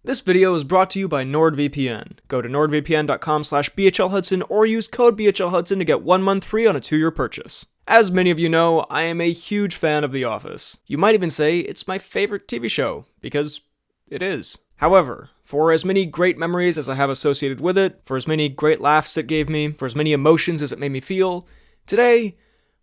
This video is brought to you by NordVPN. Go to nordvpn.com/BHL Hudson or use code BHL Hudson to get 1 month free on a 2-year purchase. As many of you know, I am a huge fan of The Office. You might even say it's my favorite TV show, because it is. However, for as many great memories as I have associated with it, for as many great laughs it gave me, for as many emotions as it made me feel, today,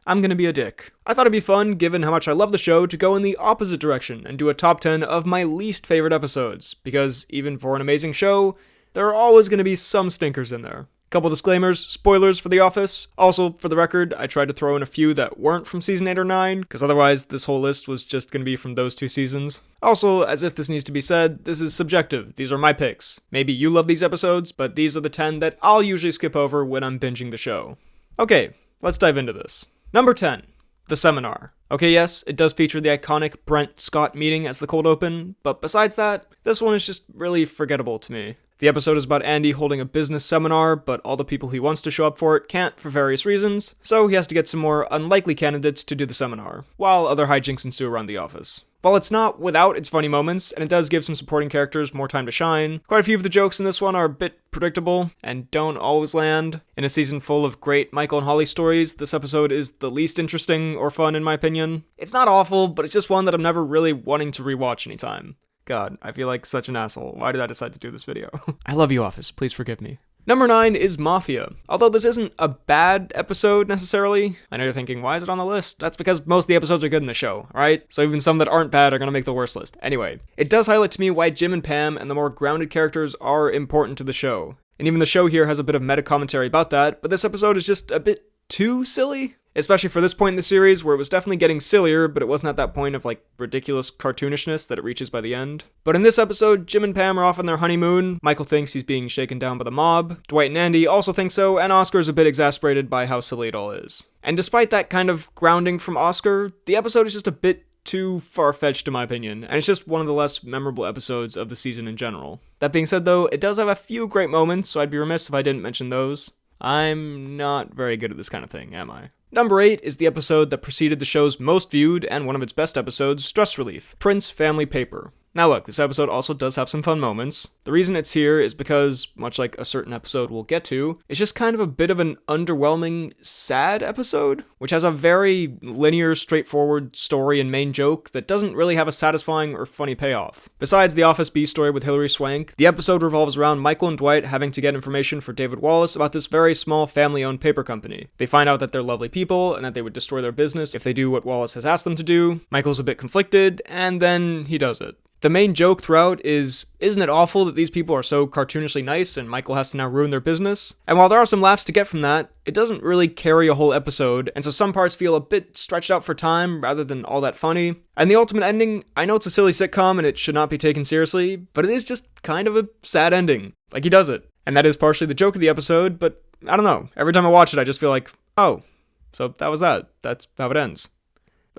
I'm gonna be a dick. I thought it'd be fun, given how much I love the show, to go in the opposite direction and do a top 10 of my least favorite episodes, because even for an amazing show, there are always gonna be some stinkers in there. Couple disclaimers, spoilers for The Office. Also, for the record, I tried to throw in a few that weren't from season 8 or 9, because otherwise this whole list was just gonna be from those 2 seasons. Also, as if this needs to be said, this is subjective. These are my picks. Maybe you love these episodes, but these are the 10 that I'll usually skip over when I'm binging the show. Okay, let's dive into this. Number 10, The Seminar. Okay, yes, it does feature the iconic Brent-Scott meeting as the cold open, but besides that, this one is just really forgettable to me. The episode is about Andy holding a business seminar, but all the people he wants to show up for it can't for various reasons, so he has to get some more unlikely candidates to do the seminar, while other hijinks ensue around the office. While it's not without its funny moments, and it does give some supporting characters more time to shine, quite a few of the jokes in this one are a bit predictable, and don't always land. In a season full of great Michael and Holly stories, this episode is the least interesting or fun in my opinion. It's not awful, but it's just one that I'm never really wanting to rewatch anytime. God, I feel like such an asshole. Why did I decide to do this video? I love you, Office. Please forgive me. Number 9 is Mafia. Although this isn't a bad episode, necessarily. I know you're thinking, why is it on the list? That's because most of the episodes are good in the show, alright? So even some that aren't bad are gonna make the worst list. Anyway, it does highlight to me why Jim and Pam and the more grounded characters are important to the show. And even the show here has a bit of meta-commentary about that, but this episode is just a bit too silly. Especially for this point in the series, where it was definitely getting sillier, but it wasn't at that point of, ridiculous cartoonishness that it reaches by the end. But in this episode, Jim and Pam are off on their honeymoon, Michael thinks he's being shaken down by the mob, Dwight and Andy also think so, and Oscar's a bit exasperated by how silly it all is. And despite that kind of grounding from Oscar, the episode is just a bit too far-fetched in my opinion, and it's just one of the less memorable episodes of the season in general. That being said though, it does have a few great moments, so I'd be remiss if I didn't mention those. I'm not very good at this kind of thing, am I? Number 8 is the episode that preceded the show's most viewed and one of its best episodes, Stress Relief, Prince Family Paper. Now look, this episode also does have some fun moments. The reason it's here is because, much like a certain episode we'll get to, it's just kind of a bit of an underwhelming, sad episode, which has a very linear, straightforward story and main joke that doesn't really have a satisfying or funny payoff. Besides the Office B story with Hilary Swank, the episode revolves around Michael and Dwight having to get information for David Wallace about this very small family-owned paper company. They find out that they're lovely people and that they would destroy their business if they do what Wallace has asked them to do. Michael's a bit conflicted, and then he does it. The main joke throughout is, isn't it awful that these people are so cartoonishly nice and Michael has to now ruin their business? And while there are some laughs to get from that, it doesn't really carry a whole episode, and so some parts feel a bit stretched out for time rather than all that funny. And the ultimate ending, I know it's a silly sitcom and it should not be taken seriously, but it is just kind of a sad ending. Like, he does it. And that is partially the joke of the episode, but I don't know. Every time I watch it, I just feel like, oh, so that was that. That's how it ends.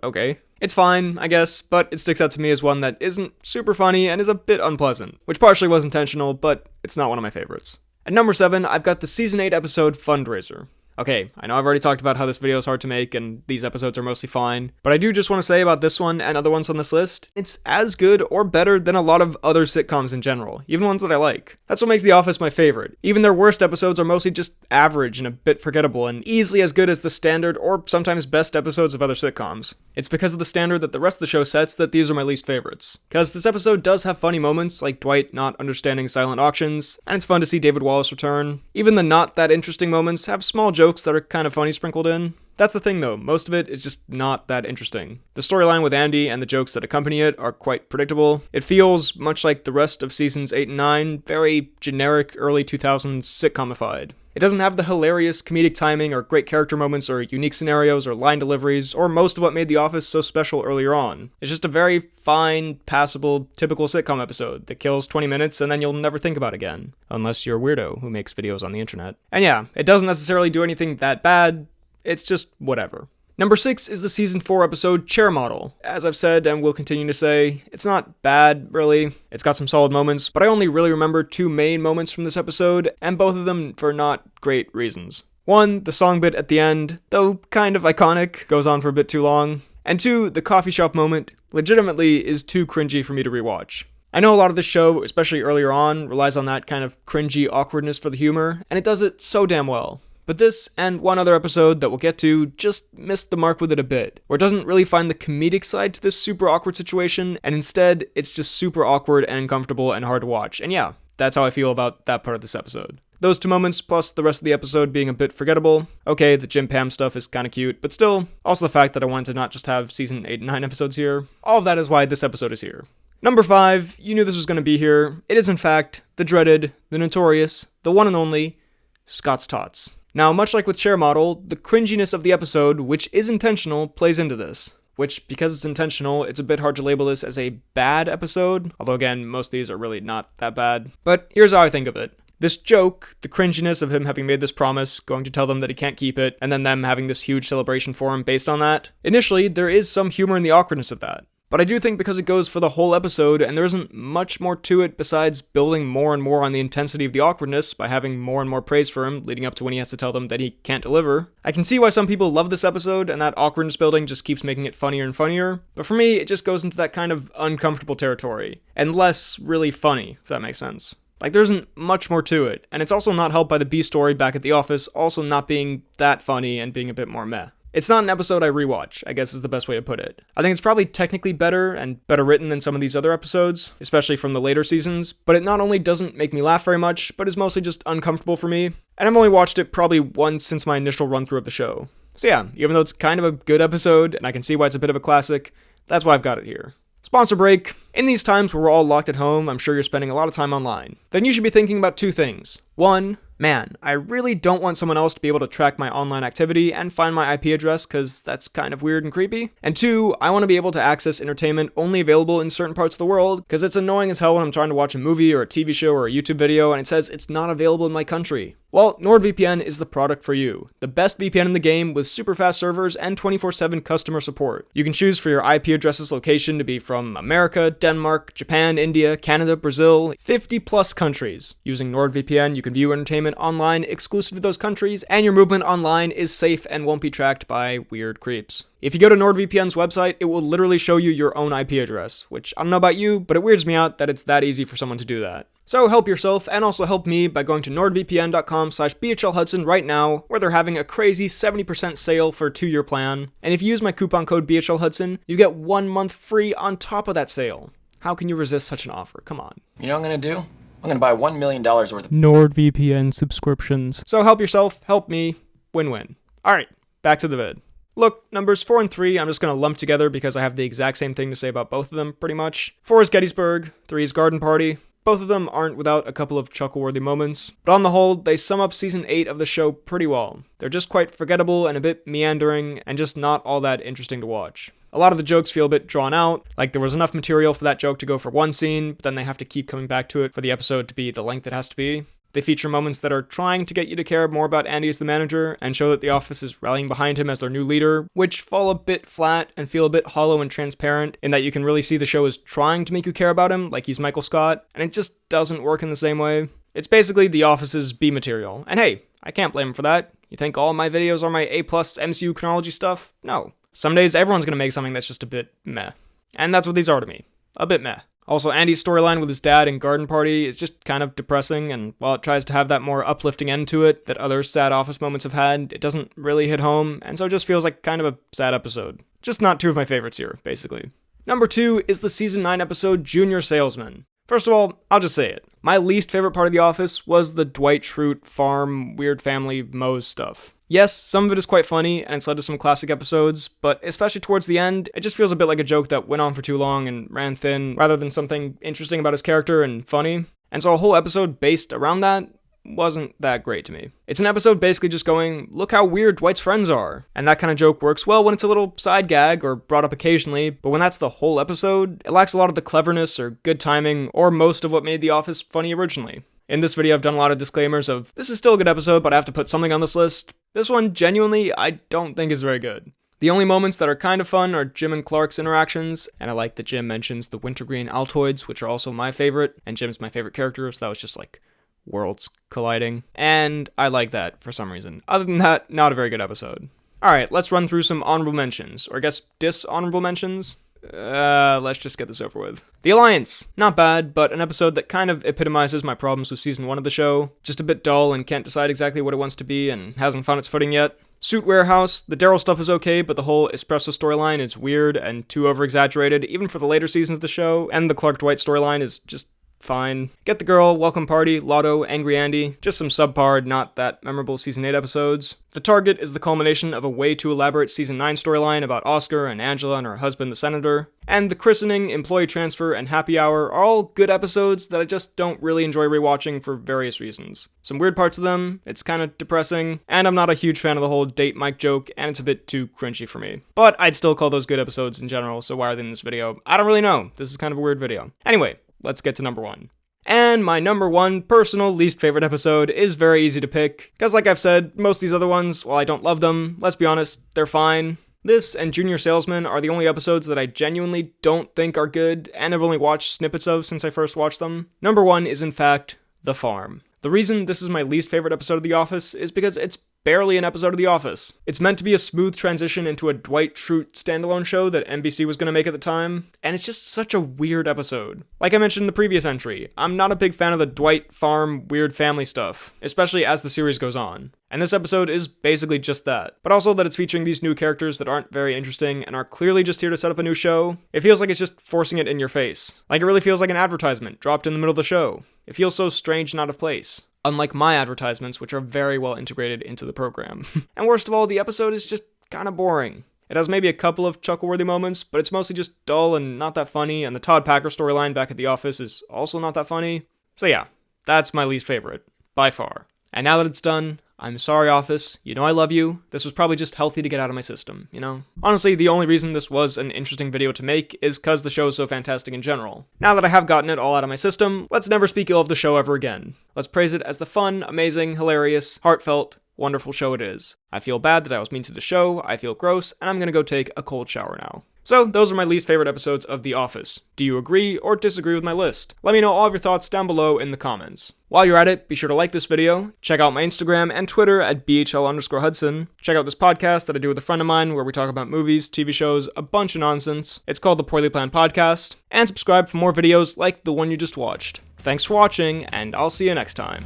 Okay. It's fine, I guess, but it sticks out to me as one that isn't super funny and is a bit unpleasant, which partially was intentional, but it's not one of my favorites. At number 7, I've got the Season 8 episode Fundraiser. Okay, I know I've already talked about how this video is hard to make and these episodes are mostly fine, but I do just want to say about this one and other ones on this list, it's as good or better than a lot of other sitcoms in general, even ones that I like. That's what makes The Office my favorite. Even their worst episodes are mostly just average and a bit forgettable and easily as good as the standard or sometimes best episodes of other sitcoms. It's because of the standard that the rest of the show sets that these are my least favorites. Because this episode does have funny moments, like Dwight not understanding silent auctions, and it's fun to see David Wallace return. Even the not that interesting moments have small jokes that are kind of funny sprinkled in. That's the thing though, most of it is just not that interesting. The storyline with Andy and the jokes that accompany it are quite predictable. It feels, much like the rest of seasons 8 and 9, very generic early 2000s sitcomified. It doesn't have the hilarious comedic timing or great character moments or unique scenarios or line deliveries or most of what made The Office so special earlier on. It's just a very fine, passable, typical sitcom episode that kills 20 minutes and then you'll never think about again. Unless you're a weirdo who makes videos on the internet. And yeah, it doesn't necessarily do anything that bad, it's just whatever. Number 6 is the season 4 episode Chair Model. As I've said and will continue to say, it's not bad, really. It's got some solid moments, but I only really remember 2 main moments from this episode, and both of them for not great reasons. 1, the song bit at the end, though kind of iconic, goes on for a bit too long. And 2, the coffee shop moment legitimately is too cringy for me to rewatch. I know a lot of this show, especially earlier on, relies on that kind of cringy awkwardness for the humor, and it does it so damn well. But this, and one other episode that we'll get to, just missed the mark with it a bit, where it doesn't really find the comedic side to this super awkward situation, and instead, it's just super awkward and uncomfortable and hard to watch. And yeah, that's how I feel about that part of this episode. Those 2 moments, plus the rest of the episode being a bit forgettable. Okay, the Jim Pam stuff is kinda cute, but still, also the fact that I wanted to not just have season 8 and 9 episodes here. All of that is why this episode is here. Number 5, you knew this was gonna be here. It is in fact, the dreaded, the notorious, the one and only, Scott's Tots. Now, much like with Share Model, the cringiness of the episode, which is intentional, plays into this. Which, because it's intentional, it's a bit hard to label this as a bad episode, although again, most of these are really not that bad. But here's how I think of it. This joke, the cringiness of him having made this promise, going to tell them that he can't keep it, and then them having this huge celebration for him based on that. Initially, there is some humor in the awkwardness of that. But I do think because it goes for the whole episode, and there isn't much more to it besides building more and more on the intensity of the awkwardness by having more and more praise for him, leading up to when he has to tell them that he can't deliver. I can see why some people love this episode, and that awkwardness building just keeps making it funnier and funnier, but for me, it just goes into that kind of uncomfortable territory, and less really funny, if that makes sense. Like, there isn't much more to it, and it's also not helped by the B story back at the office also not being that funny and being a bit more meh. It's not an episode I rewatch, I guess is the best way to put it. I think it's probably technically better and better written than some of these other episodes, especially from the later seasons, but it not only doesn't make me laugh very much, but is mostly just uncomfortable for me, and I've only watched it probably once since my initial run-through of the show. So yeah, even though it's kind of a good episode, and I can see why it's a bit of a classic, that's why I've got it here. Sponsor break. In these times where we're all locked at home, I'm sure you're spending a lot of time online. Then you should be thinking about 2 things. 1, man, I really don't want someone else to be able to track my online activity and find my IP address because that's kind of weird and creepy. And 2, I want to be able to access entertainment only available in certain parts of the world because it's annoying as hell when I'm trying to watch a movie or a TV show or a YouTube video and it says it's not available in my country. Well, NordVPN is the product for you. The best VPN in the game with super fast servers and 24/7 customer support. You can choose for your IP address's location to be from America, Denmark, Japan, India, Canada, Brazil, 50 plus countries. Using NordVPN, you can view entertainment online exclusive to those countries, and your movement online is safe and won't be tracked by weird creeps. If you go to NordVPN's website, it will literally show you your own IP address, which I don't know about you, but it weirds me out that it's that easy for someone to do that. So help yourself and also help me by going to nordvpn.com/BHL Hudson right now, where they're having a crazy 70% sale for a 2-year plan. And if you use my coupon code BHL Hudson, you get 1 month free on top of that sale. How can you resist such an offer? Come on. You know what I'm going to do? I'm going to buy $1 million worth of NordVPN subscriptions. So help yourself, help me, win-win. Alright, back to the vid. Look, numbers 4 and 3 I'm just going to lump together because I have the exact same thing to say about both of them, pretty much. 4 is Gettysburg, 3 is Garden Party. Both of them aren't without a couple of chuckle-worthy moments, but on the whole, they sum up season 8 of the show pretty well. They're just quite forgettable and a bit meandering, and just not all that interesting to watch. A lot of the jokes feel a bit drawn out, like there was enough material for that joke to go for one scene, but then they have to keep coming back to it for the episode to be the length it has to be. They feature moments that are trying to get you to care more about Andy as the manager, and show that the office is rallying behind him as their new leader, which fall a bit flat and feel a bit hollow and transparent, in that you can really see the show is trying to make you care about him, like he's Michael Scott, and it just doesn't work in the same way. It's basically the office's B material, and hey, I can't blame him for that. You think all my videos are my A+ MCU chronology stuff? No. Some days everyone's gonna make something that's just a bit meh. And that's what these are to me. A bit meh. Also, Andy's storyline with his dad in Garden Party is just kind of depressing, and while it tries to have that more uplifting end to it that other sad office moments have had, it doesn't really hit home, and so it just feels like kind of a sad episode. Just not 2 of my favorites here, basically. Number 2 is the season 9 episode Junior Salesman. First of all, I'll just say it. My least favorite part of The Office was the Dwight Schrute farm, weird family, Moe's stuff. Yes, some of it is quite funny, and it's led to some classic episodes, but especially towards the end, it just feels a bit like a joke that went on for too long and ran thin, rather than something interesting about his character and funny. And so a whole episode based around that wasn't that great to me. It's an episode basically just going, look how weird Dwight's friends are. And that kind of joke works well when it's a little side gag or brought up occasionally, but when that's the whole episode, it lacks a lot of the cleverness or good timing or most of what made The Office funny originally. In this video, I've done a lot of disclaimers of, this is still a good episode, but I have to put something on this list. This one, genuinely, I don't think is very good. The only moments that are kind of fun are Jim and Clark's interactions, and I like that Jim mentions the wintergreen Altoids, which are also my favorite, and Jim's my favorite character, so that was just like worlds colliding. And I like that for some reason. Other than that, not a very good episode. Alright, let's run through some honorable mentions, or I guess dishonorable mentions. Let's just get this over with. The Alliance. Not bad, but an episode that kind of epitomizes my problems with season 1 of the show. Just a bit dull and can't decide exactly what it wants to be and hasn't found its footing yet. Suit Warehouse. The Daryl stuff is okay, but the whole espresso storyline is weird and too over-exaggerated, even for the later seasons of the show, and the Clark Dwight storyline is just fine. Get the Girl, Welcome Party, Lotto, Angry Andy, just some subpar, not that memorable Season 8 episodes. The Target is the culmination of a way too elaborate Season 9 storyline about Oscar and Angela and her husband, the Senator. And The Christening, Employee Transfer, and Happy Hour are all good episodes that I just don't really enjoy rewatching for various reasons. Some weird parts of them, it's kinda depressing, and I'm not a huge fan of the whole date Mike joke, and it's a bit too cringy for me. But I'd still call those good episodes in general, so why are they in this video? I don't really know. This is kind of a weird video. Anyway, let's get to number 1. And my number 1 personal least favorite episode is very easy to pick, because like I've said, most of these other ones, while I don't love them, let's be honest, they're fine. This and Junior Salesman are the only episodes that I genuinely don't think are good, and I've only watched snippets of since I first watched them. Number 1 is in fact, The Farm. The reason this is my least favorite episode of The Office is because it's barely an episode of The Office. It's meant to be a smooth transition into a Dwight Schrute standalone show that NBC was going to make at the time, and it's just such a weird episode. Like I mentioned in the previous entry, I'm not a big fan of the Dwight farm weird family stuff, especially as the series goes on. And this episode is basically just that. But also that it's featuring these new characters that aren't very interesting and are clearly just here to set up a new show. It feels like it's just forcing it in your face. Like it really feels like an advertisement dropped in the middle of the show. It feels so strange and out of place. Unlike my advertisements, which are very well integrated into the program. And worst of all, the episode is just kinda boring. It has maybe a couple of chuckle-worthy moments, but it's mostly just dull and not that funny, and the Todd Packer storyline back at the office is also not that funny. So yeah, that's my least favorite, by far. And now that it's done, I'm sorry, Office. You know I love you. This was probably just healthy to get out of my system, you know? Honestly, the only reason this was an interesting video to make is because the show is so fantastic in general. Now that I have gotten it all out of my system, let's never speak ill of the show ever again. Let's praise it as the fun, amazing, hilarious, heartfelt, wonderful show it is. I feel bad that I was mean to the show, I feel gross, and I'm gonna go take a cold shower now. So, those are my least favorite episodes of The Office. Do you agree or disagree with my list? Let me know all of your thoughts down below in the comments. While you're at it, be sure to like this video, check out my Instagram and Twitter at BHL_Hudson, check out this podcast that I do with a friend of mine where we talk about movies, TV shows, a bunch of nonsense. It's called The Poorly Planned Podcast, and subscribe for more videos like the one you just watched. Thanks for watching, and I'll see you next time.